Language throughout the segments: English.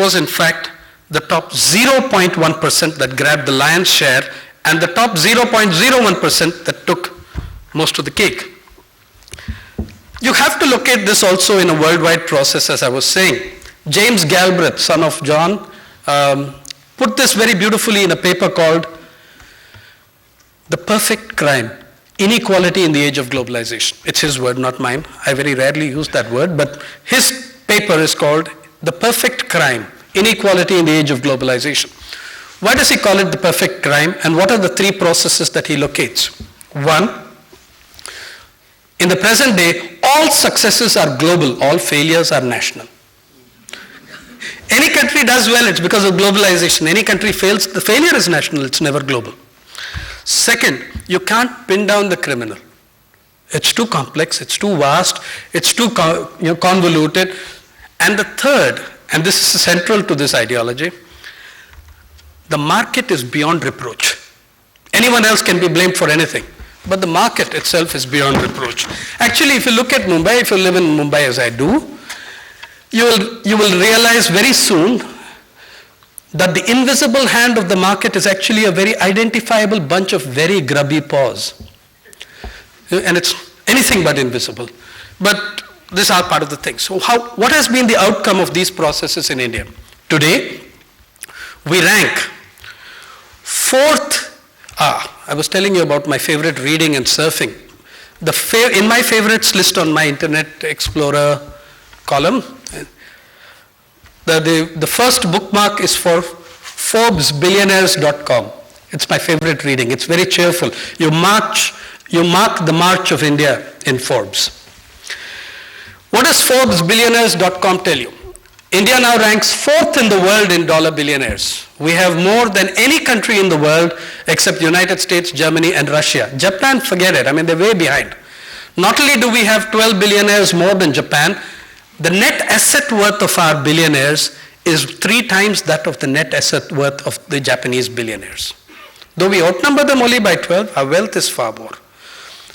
was in fact the top 0.1% that grabbed the lion's share and the top 0.01% that took most of the cake. You have to look at this also in a worldwide process, as I was saying. James Galbraith, son of John, put this very beautifully in a paper called The Perfect Crime, Inequality in the Age of Globalization. It's his word, not mine. I very rarely use that word, but his paper is called The Perfect Crime, Inequality in the Age of Globalization. Why does he call it the perfect crime, and what are the three processes that he locates? One, in the present day, all successes are global, all failures are national. Any country does well, it's because of globalization. Any country fails, the failure is national, it's never global. Second, you can't pin down the criminal. It's too complex, it's too vast, it's too convoluted. And the third, and this is central to this ideology, the market is beyond reproach. Anyone else can be blamed for anything, but the market itself is beyond reproach. Actually, if you look at Mumbai, if you live in Mumbai as I do, you will realize very soon that the invisible hand of the market is actually a very identifiable bunch of very grubby paws. And it's anything but invisible. But these are part of the thing. So what has been the outcome of these processes in India? Today, we rank fourth. I was telling you about my favorite reading and surfing. In my favorites list on my Internet Explorer column, the first bookmark is for ForbesBillionaires.com. It's my favorite reading. It's very cheerful. You mark the march of India in Forbes. What does ForbesBillionaires.com tell you? India now ranks fourth in the world in dollar billionaires. We have more than any country in the world except United States, Germany, and Russia. Japan, forget it. I mean, they're way behind. Not only do we have 12 billionaires more than Japan, the net asset worth of our billionaires is 3 times that of the net asset worth of the Japanese billionaires. Though we outnumber them only by 12, our wealth is far more.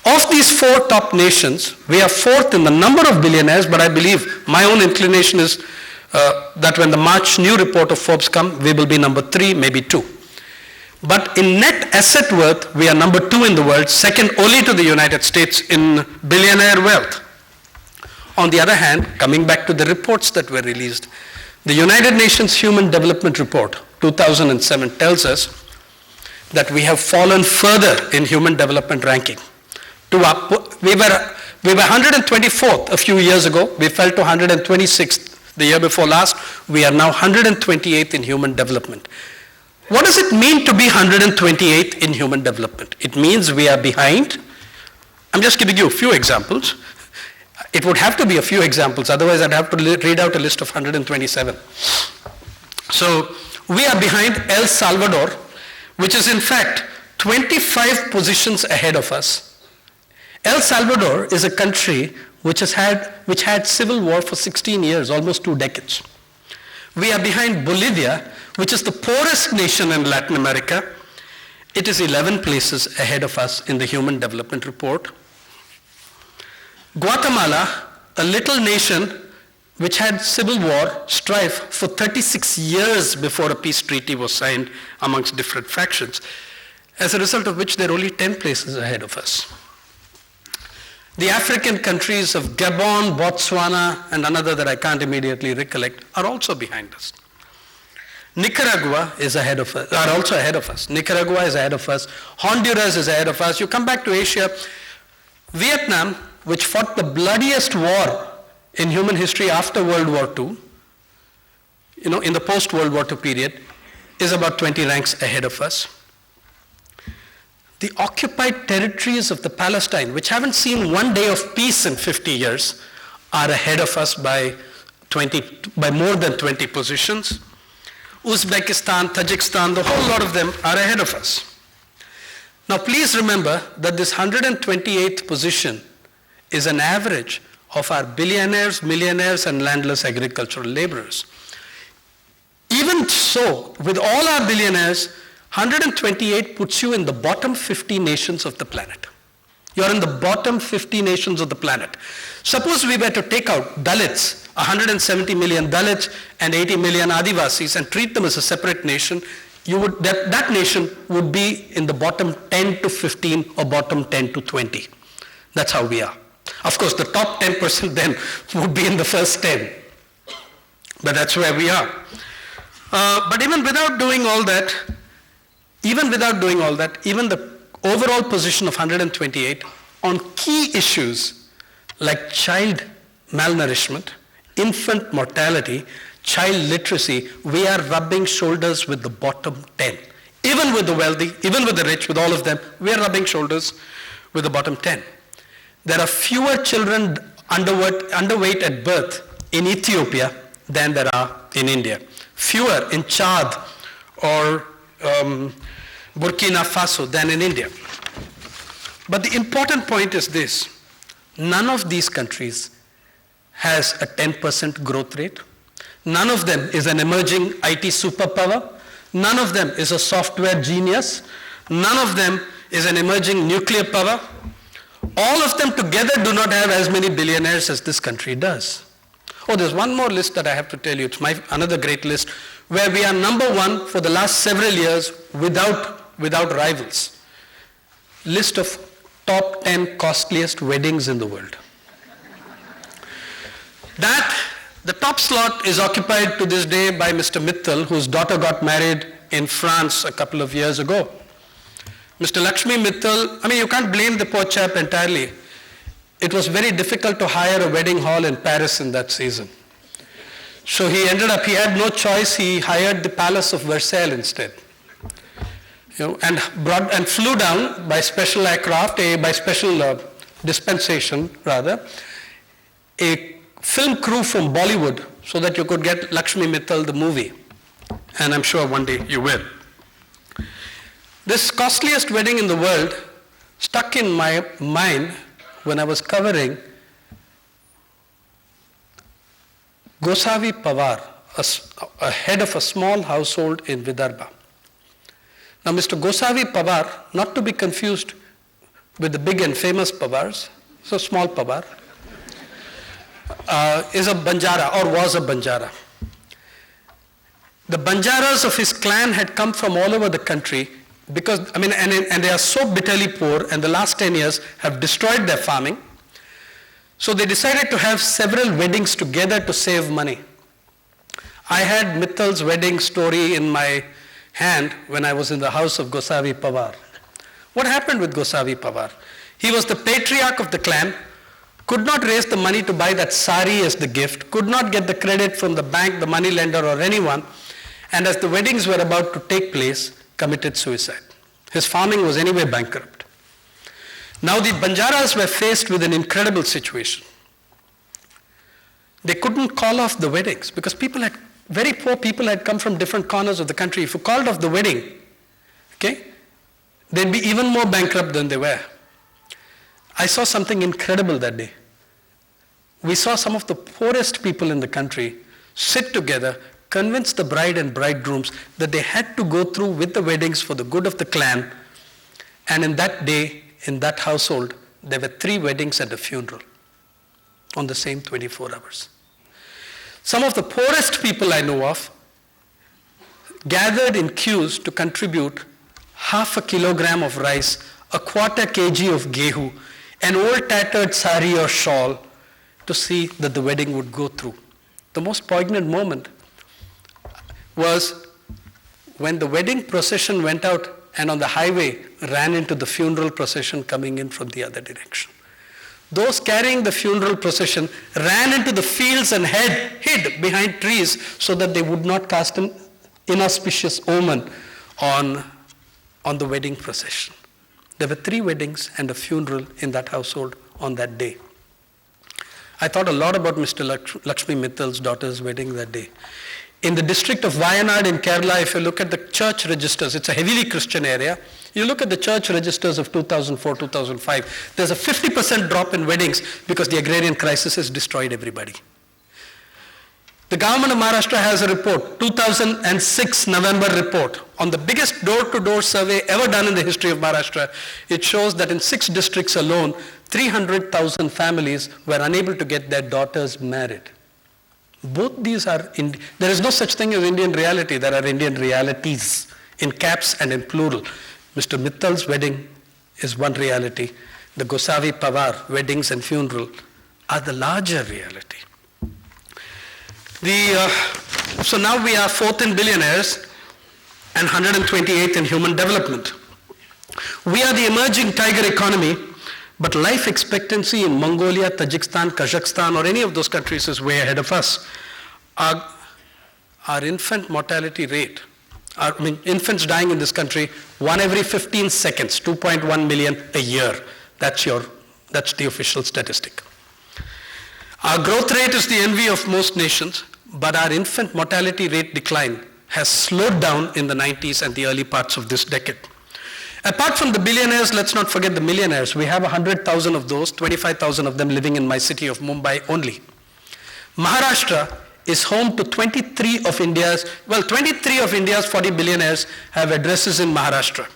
Of these 4 top nations, we are fourth in the number of billionaires, but I believe my own inclination is that when the March new report of Forbes come, we will be number 3, maybe 2. But in net asset worth, we are number 2 in the world, second only to the United States in billionaire wealth. On the other hand, coming back to the reports that were released, the United Nations Human Development Report 2007 tells us that we have fallen further in human development ranking. We were 124th a few years ago. We fell to 126th the year before last. We are now 128th in human development. What does it mean to be 128th in human development? It means we are behind. I'm just giving you a few examples. It would have to be a few examples, otherwise I'd have to read out a list of 127. So we are behind El Salvador, which is in fact 25 positions ahead of us. El Salvador is a country which had civil war for 16 years, almost 2 decades. We are behind Bolivia, which is the poorest nation in Latin America. It is 11 places ahead of us in the Human Development Report. Guatemala, a little nation which had civil war, strife for 36 years before a peace treaty was signed amongst different factions, as a result of which they're only 10 places ahead of us. The African countries of Gabon, Botswana, and another that I can't immediately recollect are also behind us. Nicaragua is also ahead of us. Nicaragua is ahead of us. Honduras is ahead of us. You come back to Asia, Vietnam, which fought the bloodiest war in human history after World War II, in the post-World War II period, is about 20 ranks ahead of us. The occupied territories of the Palestine, which haven't seen one day of peace in 50 years, are ahead of us by more than 20 positions. Uzbekistan, Tajikistan, the whole lot of them are ahead of us. Now please remember that this 128th position is an average of our billionaires, millionaires, and landless agricultural laborers. Even so, with all our billionaires, 128 puts you in the bottom 50 nations of the planet. You're in the bottom 50 nations of the planet. Suppose we were to take out Dalits, 170 million Dalits and 80 million Adivasis, and treat them as a separate nation, that nation would be in the bottom 10 to 15 or bottom 10 to 20. That's how we are. Of course, the top 10% then would be in the first 10. But that's where we are. But even without doing all that, even the overall position of 128 on key issues like child malnourishment, infant mortality, child literacy, we are rubbing shoulders with the bottom 10. Even with the wealthy, even with the rich, with all of them, we are rubbing shoulders with the bottom 10. There are fewer children underweight at birth in Ethiopia than there are in India. Fewer in Chad or Burkina Faso than in India. But the important point is this: none of these countries has a 10% growth rate. None of them is an emerging IT superpower. None of them is a software genius. None of them is an emerging nuclear power. All of them together do not have as many billionaires as this country does. Oh, there's one more list that I have to tell you. It's another great list where we are number one for the last several years without rivals. List of top 10 costliest weddings in the world. The top slot is occupied to this day by Mr. Mittal, whose daughter got married in France a couple of years ago. Mr. Lakshmi Mittal, you can't blame the poor chap entirely. It was very difficult to hire a wedding hall in Paris in that season. So he had no choice, he hired the Palace of Versailles instead. And flew down by special aircraft, by special dispensation rather, a film crew from Bollywood so that you could get Lakshmi Mittal the movie. And I'm sure one day you will. This costliest wedding in the world stuck in my mind when I was covering Gosavi Pawar, a head of a small household in Vidarbha. Now, Mr. Gosavi Pawar, not to be confused with the big and famous Pawars, so small Pawar, is a Banjara or was a Banjara. The Banjaras of his clan had come from all over the country because, and they are so bitterly poor, and the last 10 years have destroyed their farming. So they decided to have several weddings together to save money. I had Mittal's wedding story in my hand when I was in the house of Gosavi Pawar. What happened with Gosavi Pawar? He was the patriarch of the clan, could not raise the money to buy that sari as the gift, could not get the credit from the bank, the money lender or anyone, and as the weddings were about to take place, committed suicide. His farming was anyway bankrupt. Now the Banjaras were faced with an incredible situation. They couldn't call off the weddings because very poor people had come from different corners of the country. If you called off the wedding, they'd be even more bankrupt than they were. I saw something incredible that day. We saw some of the poorest people in the country sit together, convince the bride and bridegrooms that they had to go through with the weddings for the good of the clan. And in that day, in that household, there were 3 weddings and a funeral on the same 24 hours. Some of the poorest people I know of gathered in queues to contribute half a kilogram of rice, a quarter kg of gehu, an old tattered sari or shawl to see that the wedding would go through. The most poignant moment was when the wedding procession went out and on the highway ran into the funeral procession coming in from the other direction. Those carrying the funeral procession ran into the fields and hid behind trees so that they would not cast an inauspicious omen on the wedding procession. There were 3 weddings and a funeral in that household on that day. I thought a lot about Mr. Lakshmi Mittal's daughter's wedding that day. In the district of Wayanad in Kerala, if you look at the church registers, it's a heavily Christian area. You look at the church registers of 2004, 2005, there's a 50% drop in weddings because the agrarian crisis has destroyed everybody. The government of Maharashtra has a report, 2006 November report, on the biggest door-to-door survey ever done in the history of Maharashtra. It shows that in 6 districts alone, 300,000 families were unable to get their daughters married. Both these are, there is no such thing as Indian reality, there are Indian realities, in caps and in plural. Mr. Mittal's wedding is one reality. The Gosavi-Pawar weddings and funeral are the larger reality. So now we are 4th in billionaires and 128th in human development. We are the emerging tiger economy, but life expectancy in Mongolia, Tajikistan, Kazakhstan, or any of those countries is way ahead of us. Our infant mortality rate, infants dying in this country, 1 every 15 seconds, 2.1 million a year. That's the official statistic. Our growth rate is the envy of most nations, but our infant mortality rate decline has slowed down in the 90s and the early parts of this decade. Apart from the billionaires, let's not forget the millionaires. We have 100,000 of those, 25,000 of them living in my city of Mumbai only. Maharashtra is home to 23 of India's 40 billionaires have addresses in Maharashtra,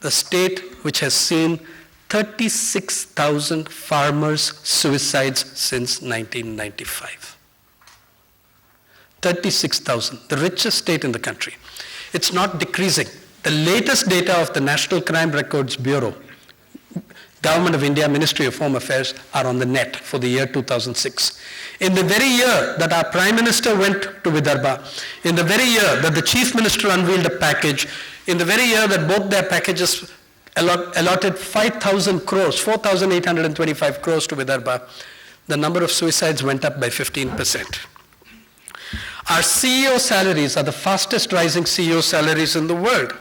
the state which has seen 36,000 farmers' suicides since 1995. 36,000, the richest state in the country. It's not decreasing. The latest data of the National Crime Records Bureau, Government of India, Ministry of Home Affairs, are on the net for the year 2006. In the very year that our Prime Minister went to Vidarbha, in the very year that the Chief Minister unveiled a package, in the very year that both their packages allotted 5,000 crores, 4,825 crores to Vidarbha, the number of suicides went up by 15%. Our CEO salaries are the fastest rising CEO salaries in the world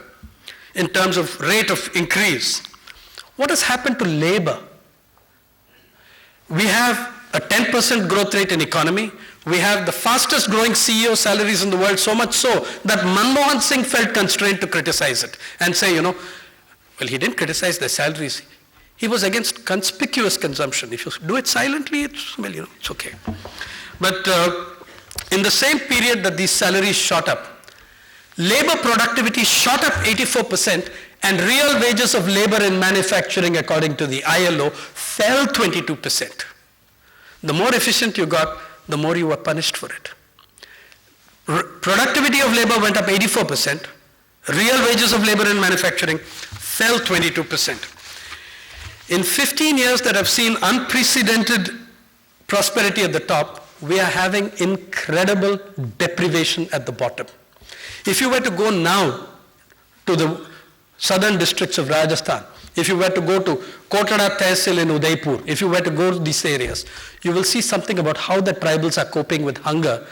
in terms of rate of increase. What has happened to labor? We have a 10% growth rate in economy. We have the fastest growing CEO salaries in the world, so much so that Manmohan Singh felt constrained to criticize it and say, well, he didn't criticize the salaries. He was against conspicuous consumption. If you do it silently, it's okay. But in the same period that these salaries shot up, labor productivity shot up 84%, and real wages of labor in manufacturing, according to the ILO, fell 22%. The more efficient you got, the more you were punished for it. Productivity of labor went up 84%. Real wages of labor in manufacturing fell 22%. In 15 years that have seen unprecedented prosperity at the top, we are having incredible deprivation at the bottom. If you were to go now to the southern districts of Rajasthan, if you were to go to Kotara Tehsil in Udaipur, if you were to go to these areas, you will see something about how the tribals are coping with hunger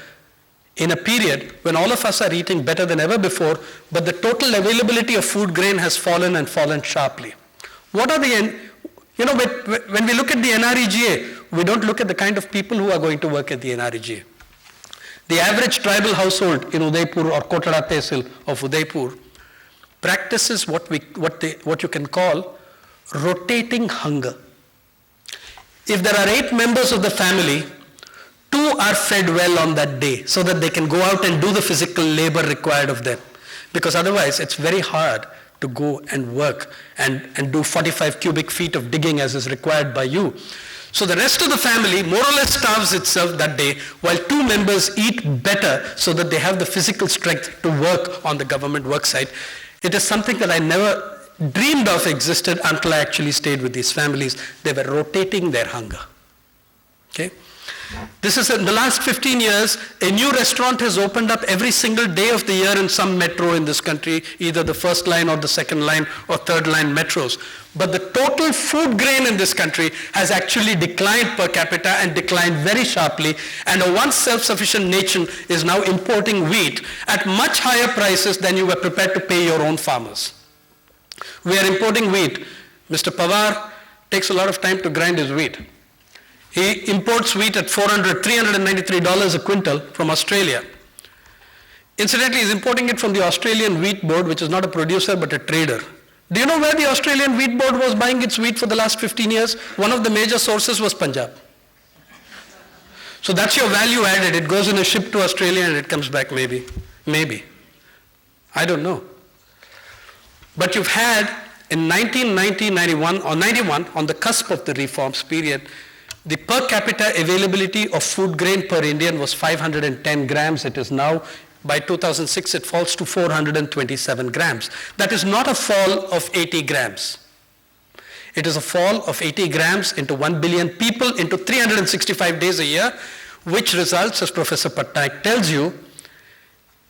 in a period when all of us are eating better than ever before, but the total availability of food grain has fallen and fallen sharply. What are the, when we look at the NREGA, we don't look at the kind of people who are going to work at the NREGA. The average tribal household in Udaipur or Kotara Tehsil of Udaipur practices what you can call rotating hunger. If there are 8 members of the family, 2 are fed well on that day so that they can go out and do the physical labor required of them. Because otherwise it's very hard to go and work and do 45 cubic feet of digging as is required by you. So the rest of the family more or less starves itself that day, while 2 members eat better so that they have the physical strength to work on the government work site. It is something that I never dreamed of existed until I actually stayed with these families. They were rotating their hunger. Okay? This is in the last 15 years, a new restaurant has opened up every single day of the year in some metro in this country, either the first line or the second line or third line metros. But the total food grain in this country has actually declined per capita and declined very sharply, and a once self-sufficient nation is now importing wheat at much higher prices than you were prepared to pay your own farmers. We are importing wheat. Mr. Pawar takes a lot of time to grind his wheat. He imports wheat at $393 a quintal from Australia. Incidentally, he's importing it from the Australian Wheat Board, which is not a producer but a trader. Do you know where the Australian Wheat Board was buying its wheat for the last 15 years? One of the major sources was Punjab. So that's your value added. It goes in a ship to Australia and it comes back maybe. Maybe. I don't know. But you've had in 1990, 91, or 91, on the cusp of the reforms period, the per capita availability of food grain per Indian was 510 grams. It is now, by 2006, it falls to 427 grams. That is not a fall of 80 grams. It is a fall of 80 grams into 1 billion people into 365 days a year, which results, as Professor Patnaik tells you,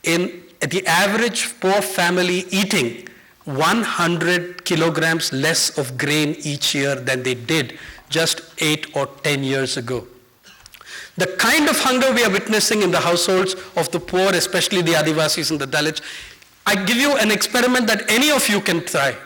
in the average poor family eating 100 kilograms less of grain each year than they did just 8 or 10 years ago. The kind of hunger we are witnessing in the households of the poor, especially the Adivasis and the Dalits, I give you an experiment that any of you can try.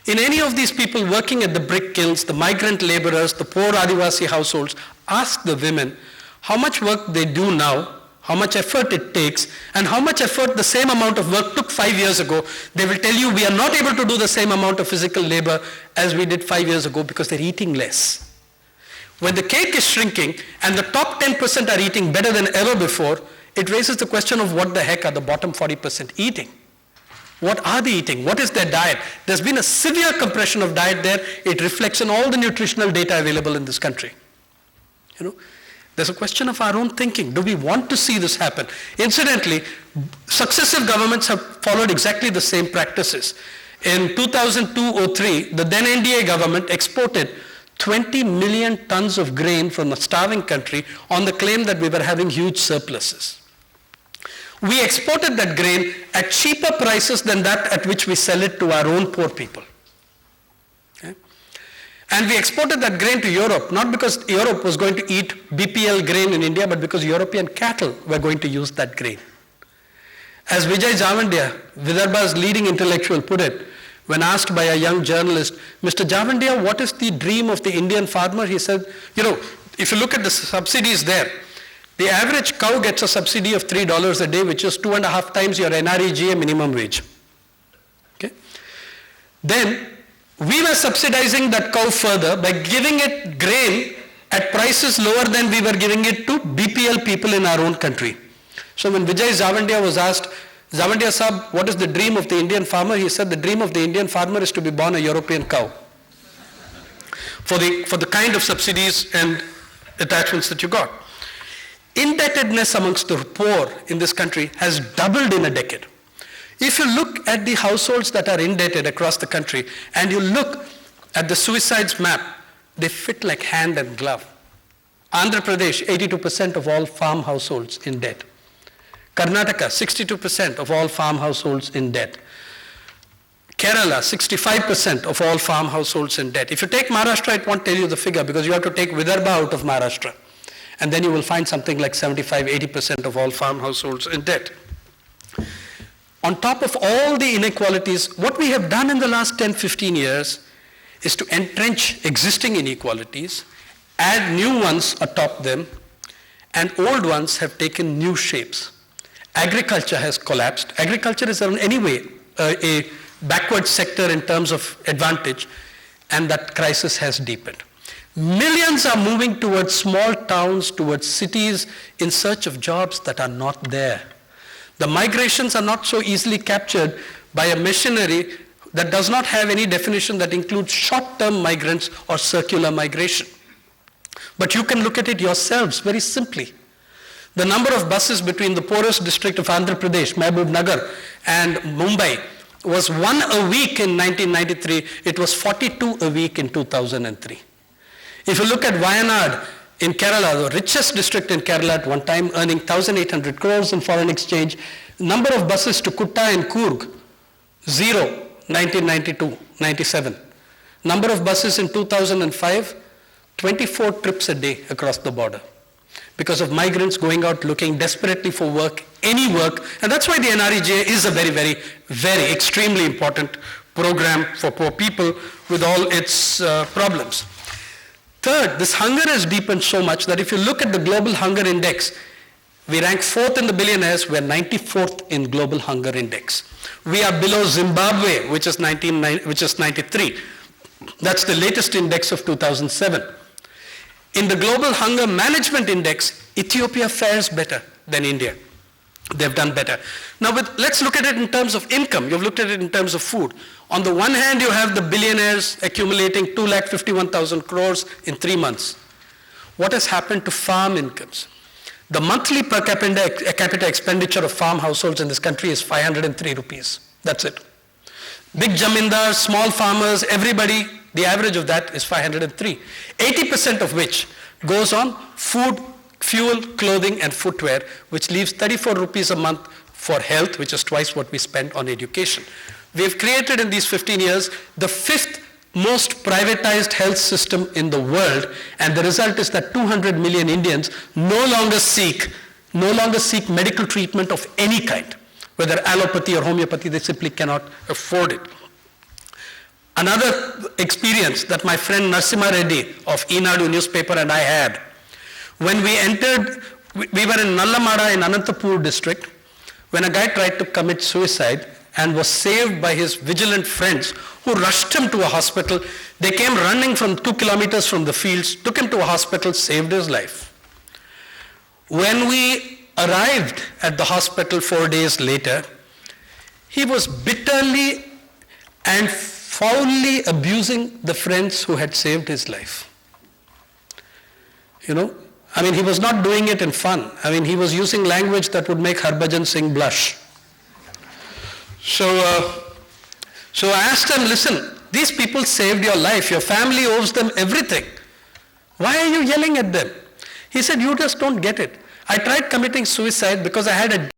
In any of these people working at the brick kilns, the migrant laborers, the poor Adivasi households, ask the women how much work they do now, how much effort it takes, and how much effort the same amount of work took 5 years ago. They will tell you we are not able to do the same amount of physical labor as we did 5 years ago because they're eating less. When the cake is shrinking and the top 10% are eating better than ever before, it raises the question of what the heck are the bottom 40% eating? What are they eating? What is their diet? There's been a severe compression of diet there. It reflects in all the nutritional data available in this country. You know, there's a question of our own thinking. Do we want to see this happen? Incidentally, successive governments have followed exactly the same practices. In 2002-03, the then NDA government exported 20 million tons of grain from a starving country on the claim that we were having huge surpluses. We exported that grain at cheaper prices than that at which we sell it to our own poor people. Okay? And we exported that grain to Europe, not because Europe was going to eat BPL grain in India, but because European cattle were going to use that grain. As Vijay Javandia, Vidarbha's leading intellectual, put it, when asked by a young journalist, Mr. Javandia, what is the dream of the Indian farmer? He said, you know, if you look at the subsidies there, the average cow gets a subsidy of $3 a day, which is 2.5 times your NREGA minimum wage. Okay? Then, we were subsidizing that cow further by giving it grain at prices lower than we were giving it to BPL people in our own country. So when Vijay Javandia was asked, Javandia Sahab, what is the dream of the Indian farmer? He said the dream of the Indian farmer is to be born a European cow. For the kind of subsidies and attachments that you got. Indebtedness amongst the poor in this country has doubled in a decade. If you look at the households that are indebted across the country and you look at the suicides map, they fit like hand and glove. Andhra Pradesh, 82% of all farm households in debt. Karnataka, 62% of all farm households in debt. Kerala, 65% of all farm households in debt. If you take Maharashtra, it won't tell you the figure because you have to take Vidarbha out of Maharashtra. And then you will find something like 75-80% of all farm households in debt. On top of all the inequalities, what we have done in the last 10-15 years is to entrench existing inequalities, add new ones atop them, and old ones have taken new shapes. Agriculture has collapsed. Agriculture is in any way a backward sector in terms of advantage, and that crisis has deepened. Millions are moving towards small towns, towards cities in search of jobs that are not there. The migrations are not so easily captured by a machinery that does not have any definition that includes short-term migrants or circular migration. But you can look at it yourselves very simply. The number of buses between the poorest district of Andhra Pradesh, Mehboob Nagar, and Mumbai was 1 a week in 1993. It was 42 a week in 2003. If you look at Wayanad in Kerala, the richest district in Kerala at one time, earning 1,800 crores in foreign exchange, number of buses to Kutta and Coorg, 0, 1992-97. Number of buses in 2005, 24 trips a day across the border because of migrants going out looking desperately for work, any work, and that's why the NREGA is a very, very, very extremely important program for poor people with all its problems. Third, this hunger has deepened so much that if you look at the global hunger index, we rank 4th in the billionaires, we're 94th in global hunger index. We are below Zimbabwe, which is 93. That's the latest index of 2007. In the Global Hunger Management Index, Ethiopia fares better than India. They've done better. Now, let's look at it in terms of income. You've looked at it in terms of food. On the one hand, you have the billionaires accumulating 251,000 crores in 3 months. What has happened to farm incomes? The monthly per capita expenditure of farm households in this country is 503 rupees. That's it. Big jamindars, small farmers, everybody, the average of that is 503. 80% of which goes on food, fuel, clothing, and footwear, which leaves 34 rupees a month for health, which is twice what we spend on education. We have created in these 15 years the 5th most privatized health system in the world, and the result is that 200 million Indians no longer seek medical treatment of any kind, whether allopathy or homeopathy. They simply cannot afford it. Another experience that my friend Narasimha Reddy of Eenadu newspaper and I had, when we entered, we were in Nallamada in Anantapur district, when a guy tried to commit suicide and was saved by his vigilant friends who rushed him to a hospital. They came running from 2 kilometers from the fields, took him to a hospital, saved his life. When we arrived at the hospital 4 days later, he was bitterly and foully abusing the friends who had saved his life. You know, I mean, he was not doing it in fun. I mean, he was using language that would make Harbhajan Singh blush. So I asked him, listen, these people saved your life. Your family owes them everything. Why are you yelling at them? He said, you just don't get it. I tried committing suicide because I had a